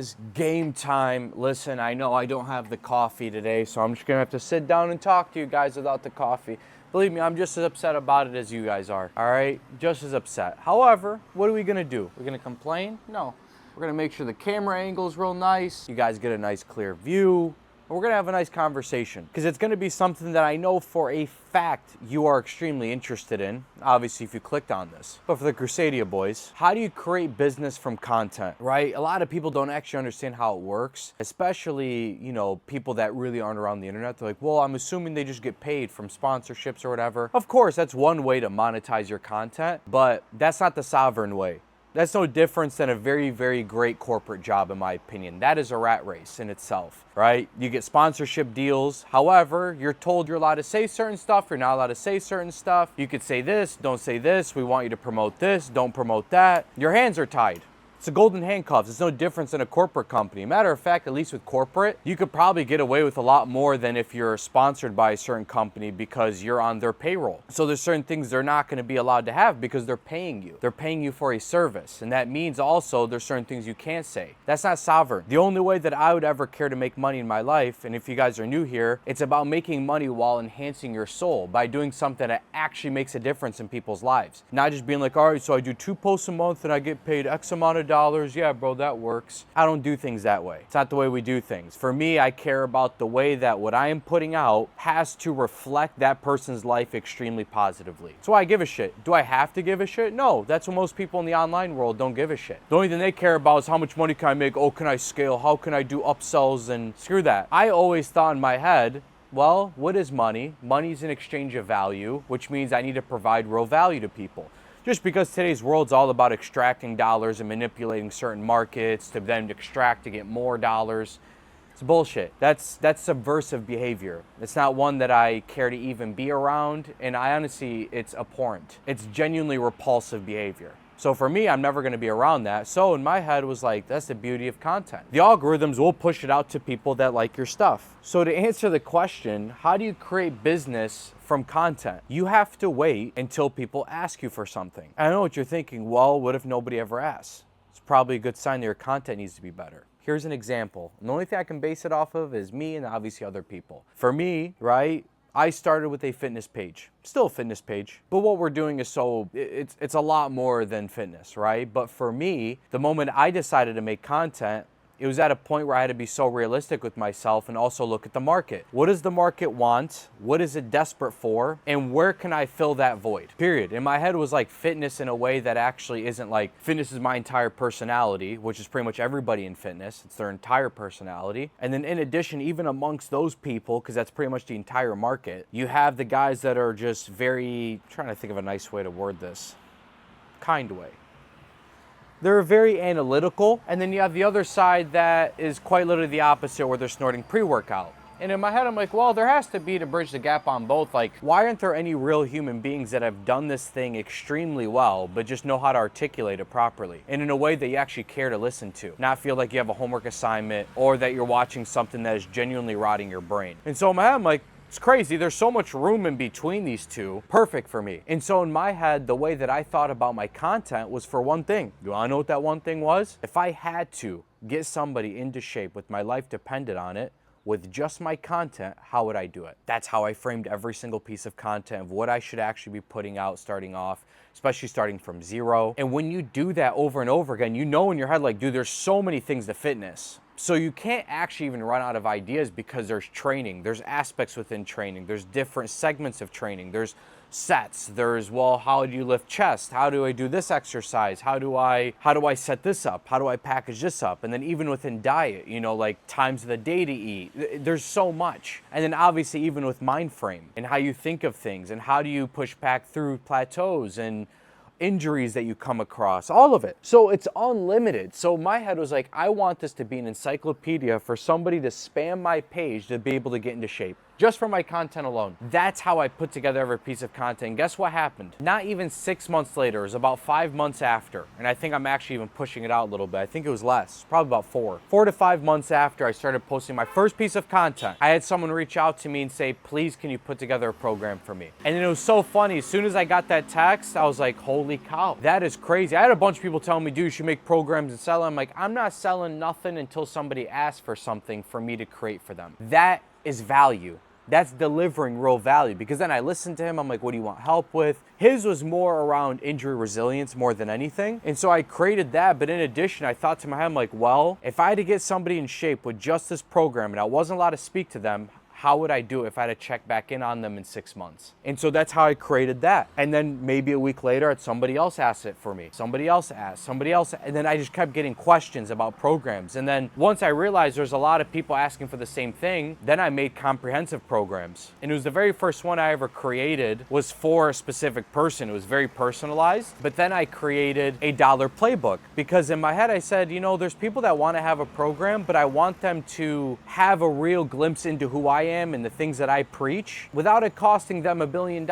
is game time. Listen, I know I don't have the coffee today, so I'm just gonna have to sit down and talk to you guys without the coffee. Believe me, I'm just as upset about it as you guys are, all right? Just as upset. However, what are we gonna do? We're gonna complain? No. We're gonna make sure the camera angle is real nice. You guys get a nice clear view. And we're gonna have a nice conversation because it's gonna be something that I know for a fact you are extremely interested in. Obviously, if you clicked on this. But for the Crusadia boys, how do you create business from content, right? A lot of people don't actually understand how it works, especially, you know, people that really aren't around the internet. They're like, well, I'm assuming they just get paid from sponsorships or whatever. Of course, that's one way to monetize your content, but that's not the sovereign way. That's no difference than a very, very great corporate job, in my opinion. That is a rat race in itself, right? You get sponsorship deals. However, you're told you're allowed to say certain stuff. You're not allowed to say certain stuff. You could say this, don't say this. We want you to promote this, don't promote that. Your hands are tied. It's a golden handcuffs. It's no difference in a corporate company. Matter of fact, at least with corporate, you could probably get away with a lot more than if you're sponsored by a certain company because you're on their payroll. So there's certain things they're not going to be allowed to have because they're paying you. They're paying you for a service. And that means also there's certain things you can't say. That's not sovereign. The only way that I would ever care to make money in my life, and if you guys are new here, it's about making money while enhancing your soul by doing something that actually makes a difference in people's lives. Not just being like, all right, so I do 2 posts a month and I get paid X amount of dollars. Yeah, bro, that works. I don't do things that way. It's not the way we do things. For me, I care about the way that what I am putting out has to reflect that person's life extremely positively. So I give a shit. Do I have to give a shit? No, that's what most people in the online world don't give a shit. The only thing they care about is how much money can I make? Oh, can I scale? How can I do upsells? And screw that. I always thought in my head, well, what is money? Money's an exchange of value, which means I need to provide real value to people. Just because today's world's all about extracting dollars and manipulating certain markets to then extract to get more dollars, it's bullshit. That's subversive behavior. It's not one that I care to even be around, and I honestly, it's abhorrent. It's genuinely repulsive behavior. So for me, I'm never going to be around that. So in my head was like, that's the beauty of content. The algorithms will push it out to people that like your stuff. So to answer the question, how do you create business from content? You have to wait until people ask you for something. I know what you're thinking. Well, what if nobody ever asks? It's probably a good sign that your content needs to be better. Here's an example. And the only thing I can base it off of is me and obviously other people. For me, right? I started with a fitness page, still a fitness page, but what we're doing is it's a lot more than fitness, right? But for me, the moment I decided to make content, it was at a point where I had to be so realistic with myself and also look at the market. What does the market want? What is it desperate for? And where can I fill that void? Period. In my head, it was like fitness in a way that actually isn't like fitness is my entire personality, which is pretty much everybody in fitness. It's their entire personality. And then in addition, even amongst those people, because that's pretty much the entire market, you have the guys that are just very, I'm trying to think of a nice way to word this, kind way. They're very analytical, and then you have the other side that is quite literally the opposite, where they're snorting pre-workout. And in my head, I'm like, well, there has to be to bridge the gap on both. Like, why aren't there any real human beings that have done this thing extremely well, but just know how to articulate it properly and in a way that you actually care to listen to, not feel like you have a homework assignment or that you're watching something that is genuinely rotting your brain? And so in my head, I'm like, it's crazy. There's so much room in between these two. Perfect for me. And so in my head, the way that I thought about my content was for one thing. You want to know what that one thing was? If I had to get somebody into shape with my life depended on it, with just my content, how would I do it? That's how I framed every single piece of content of what I should actually be putting out starting off, especially starting from zero. And when you do that over and over again, you know in your head, like, dude, there's so many things to fitness. So you can't actually even run out of ideas because there's training, there's aspects within training, there's different segments of training, there's sets, there's, well, how do you lift chest? How do I do this exercise? How do I set this up? How do I package this up? And then even within diet, you know, like times of the day to eat, there's so much. And then obviously even with mind frame and how you think of things and how do you push back through plateaus and injuries that you come across, all of it. So it's unlimited. So my head was like, I want this to be an encyclopedia for somebody to spam my page to be able to get into shape. just for my content alone. That's how I put together every piece of content. And guess what happened? Not even 6 months later, it was about 5 months after, and I think I'm actually even pushing it out a little bit. I think it was less, probably about 4 to 5 months after I started posting my first piece of content. I had someone reach out to me and say, please, can you put together a program for me? And then it was so funny. As soon as I got that text, I was like, holy cow, that is crazy. I had a bunch of people telling me, dude, you should make programs and sell them. I'm like, I'm not selling nothing until somebody asks for something for me to create for them. That is value. That's delivering real value, because then I listened to him. I'm like, what do you want help with? His was more around injury resilience more than anything. And so I created that. But in addition, I thought to my head, I'm like, well, if I had to get somebody in shape with just this program and I wasn't allowed to speak to them, how would I do it if I had to check back in on them in 6 months? And so that's how I created that. And then maybe a week later, somebody else asked it for me. Somebody else asked, and then I just kept getting questions about programs. And then once I realized there's a lot of people asking for the same thing, then I made comprehensive programs. And it was the very first one I ever created was for a specific person. It was very personalized. But then I created a dollar playbook, because in my head I said, you know, there's people that want to have a program, but I want them to have a real glimpse into who I am and the things that I preach without it costing them $1 billion,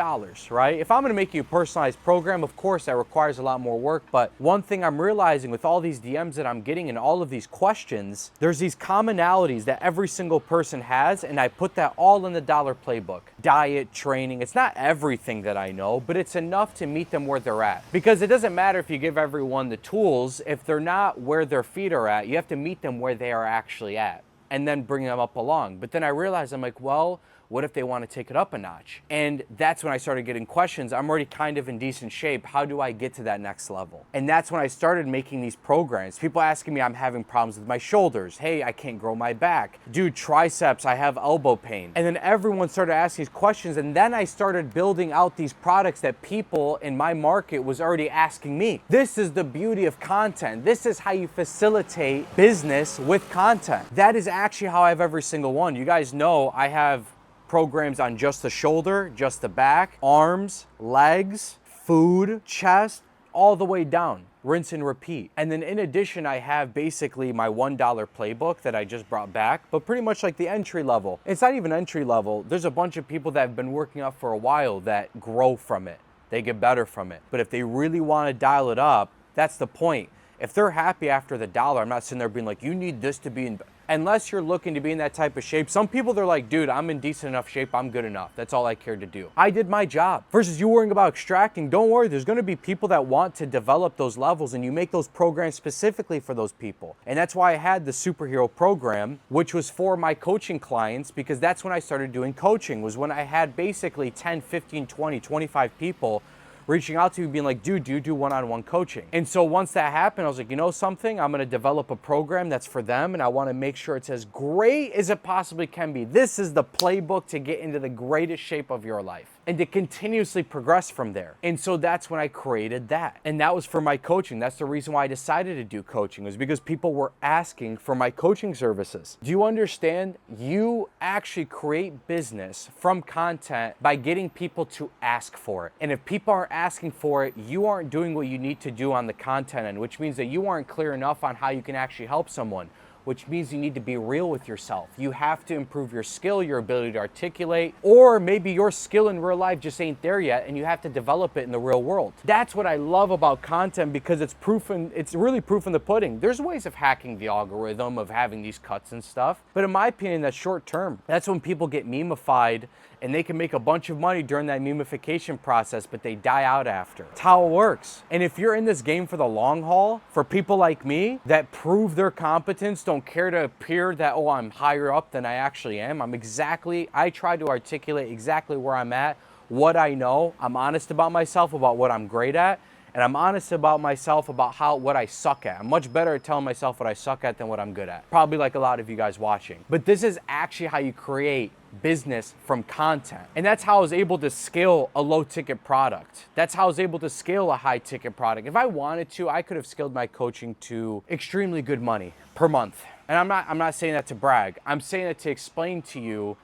right? If I'm going to make you a personalized program, of course that requires a lot more work. But one thing I'm realizing with all these DMs that I'm getting and all of these questions, there's these commonalities that every single person has, and I put that all in the dollar playbook. Diet, training, it's not everything that I know, but it's enough to meet them where they're at. Because it doesn't matter if you give everyone the tools, if they're not where their feet are at, you have to meet them where they are actually at, and then bring them up along. But then I realized, I'm like, well, what if they want to take it up a notch? And that's when I started getting questions. I'm already kind of in decent shape. How do I get to that next level? And that's when I started making these programs. People asking me, I'm having problems with my shoulders. Hey, I can't grow my back. Dude, triceps, I have elbow pain. And then everyone started asking these questions. And then I started building out these products that people in my market was already asking me. This is the beauty of content. This is how you facilitate business with content. That is actually how I have every single one. You guys know I have programs on just the shoulder, just the back, arms, legs, food, chest, all the way down. Rinse and repeat. And then in addition, I have basically my $1 playbook that I just brought back, but pretty much like the entry level. It's not even entry level. There's a bunch of people that have been working out for a while that grow from it. They get better from it. But if they really want to dial it up, that's the point. If they're happy after the dollar, I'm not sitting there being like, you need this to be in. Unless you're looking to be in that type of shape. Some people, they're like, dude, I'm in decent enough shape. I'm good enough. That's all I care to do. I did my job. Versus you worrying about extracting. Don't worry. There's going to be people that want to develop those levels, and you make those programs specifically for those people. And that's why I had the superhero program, which was for my coaching clients, because that's when I started doing coaching, was when I had basically 10, 15, 20, 25 people reaching out to me being like, dude, do you do one-on-one coaching? And so once that happened, I was like, you know something? I'm going to develop a program that's for them, and I want to make sure it's as great as it possibly can be. This is the playbook to get into the greatest shape of your life and to continuously progress from there. And so that's when I created that. And that was for my coaching. That's the reason why I decided to do coaching, was because people were asking for my coaching services. Do you understand? You actually create business from content by getting people to ask for it. And if people aren't asking for it, you aren't doing what you need to do on the content end, which means that you aren't clear enough on how you can actually help someone, which means you need to be real with yourself. You have to improve your skill, your ability to articulate, or maybe your skill in real life just ain't there yet and you have to develop it in the real world. That's what I love about content, because it's really proof in the pudding. There's ways of hacking the algorithm, of having these cuts and stuff, but in my opinion, that's short term. That's when people get memeified and they can make a bunch of money during that memification process, but they die out after. It's how it works. And if you're in this game for the long haul, for people like me that prove their competence, don't care to appear that, oh, I'm higher up than I actually am. I try to articulate exactly where I'm at, what I know. I'm honest about myself, about what I'm great at, and I'm honest about myself about what I suck at. I'm much better at telling myself what I suck at than what I'm good at. Probably like a lot of you guys watching. But this is actually how you create business from content. And that's how I was able to scale a low ticket product. That's how I was able to scale a high ticket product. If I wanted to, I could have scaled my coaching to extremely good money per month. And I'm not saying that to brag. I'm saying that to explain to you,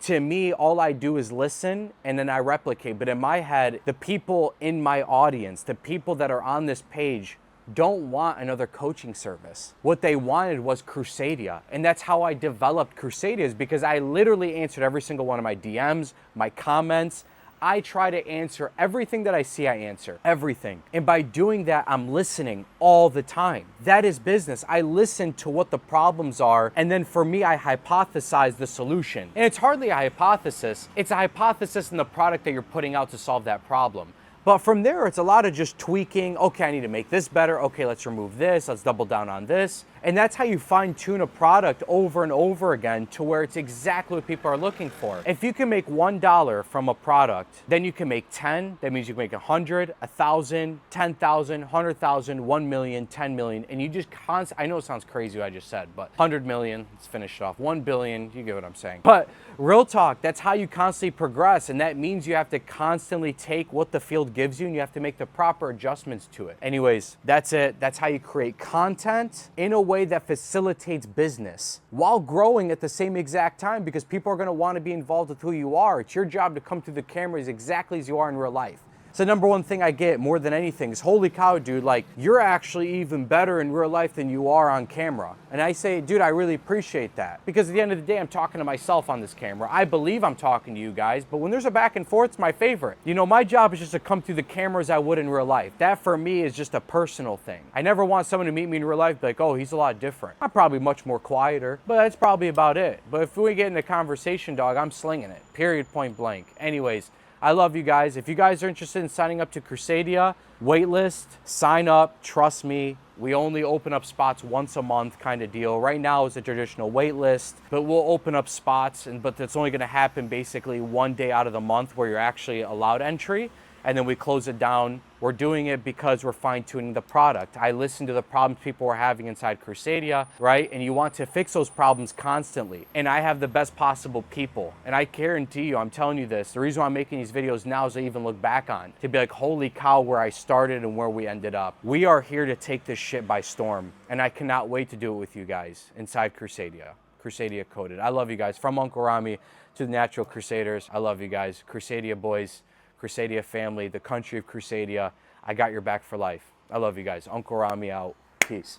to me, all I do is listen and then I replicate. But in my head, the people in my audience, the people that are on this page, don't want another coaching service. What they wanted was Crusadia. And that's how I developed Crusadia, is because I literally answered every single one of my DMs, my comments. I try to answer everything that I see, I answer everything. And by doing that, I'm listening all the time. That is business. I listen to what the problems are, and then for me, I hypothesize the solution. And it's hardly a hypothesis. It's a hypothesis in the product that you're putting out to solve that problem. But from there, it's a lot of just tweaking. Okay, I need to make this better. Okay, let's remove this. Let's double down on this. And that's how you fine tune a product over and over again to where it's exactly what people are looking for. If you can make $1 from a product, then you can make 10. That means you can make 100, 1,000, 10,000, 100,000, 1 million, 10 million. And you just I know it sounds crazy what I just said, but 100 million, let's finish it off. 1 billion, you get what I'm saying. But real talk, that's how you constantly progress. And that means you have to constantly take what the field gives you and you have to make the proper adjustments to it. Anyways, that's it. That's how you create content in a way that facilitates business while growing at the same exact time, because people are going to want to be involved with who you are. It's your job to come through the cameras exactly as you are in real life. So number one thing I get more than anything is, holy cow, dude, like, you're actually even better in real life than you are on camera. And I say, dude, I really appreciate that, because at the end of the day, I'm talking to myself on this camera. I believe I'm talking to you guys, but when there's a back and forth, it's my favorite. You know, my job is just to come through the camera as I would in real life. That for me is just a personal thing. I never want someone to meet me in real life and be like, oh, he's a lot different. I'm probably much more quieter, but that's probably about it. But if we get in a conversation, dog, I'm slinging it, period, point blank. Anyways, I love you guys. If you guys are interested in signing up to Crusadia, waitlist, sign up, trust me. We only open up spots once a month kind of deal. Right now it's a traditional waitlist, but we'll open up spots, but that's only gonna happen basically one day out of the month where you're actually allowed entry, and then we close it down. We're doing it because we're fine-tuning the product. I listen to the problems people are having inside Crusadia, right? And you want to fix those problems constantly. And I have the best possible people. And I guarantee you, I'm telling you this, the reason why I'm making these videos now is to even look back on, to be like, holy cow, where I started and where we ended up. We are here to take this shit by storm. And I cannot wait to do it with you guys inside Crusadia. Crusadia Coded. I love you guys. From Uncle Rommy to the Natural Crusaders, I love you guys. Crusadia boys. Crusadia family, the country of Crusadia. I got your back for life. I love you guys. Uncle Rommy out. Peace.